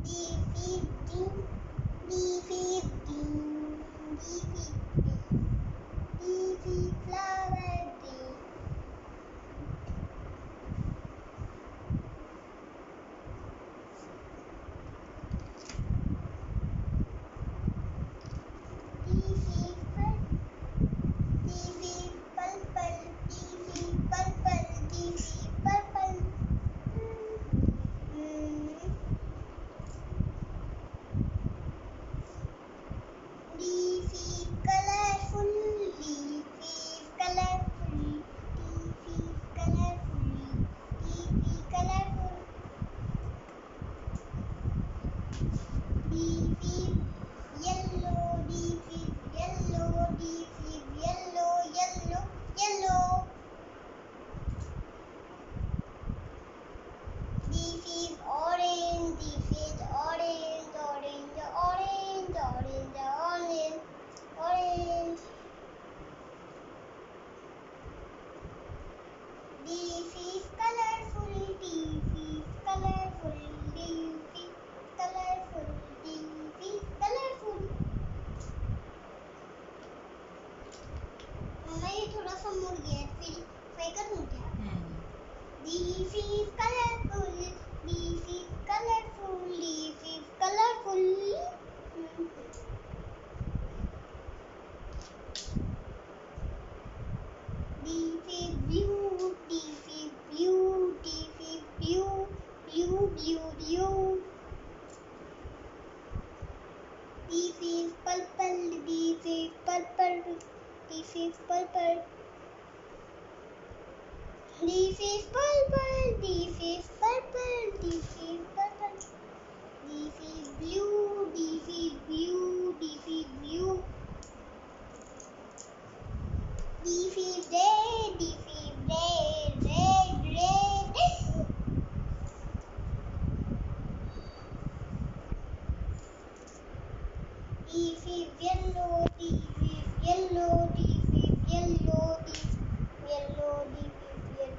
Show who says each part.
Speaker 1: D fifteen, D fifteen, D fifteen, D for flower D. D for purple, D for purple, D for purple. D for colorful, D for colorful, D for colorful, D for colorful. D for yellow, D for yellow, D for yellow, yellow, yellow. D for orange, D for orange, orange, orange, orange, orange, orange. D for colorful, D for colorful, D for colorful, D for colorful. मम्मा ये थोड़ा सा मुड़ गया है, फिर try करूँ क्या? D for colorful, D for colorful, D for colorful. D for blue, D for blue, D for blue, blue, blue, blue. D for purple, D for purple, D for purple. D for purple, D for purple, D for purple. D for blue, D for blue, D for blue. D for red, D for red, red, red. D for yellow, D for yellow, D for yellow, D for yellow, D for yellow.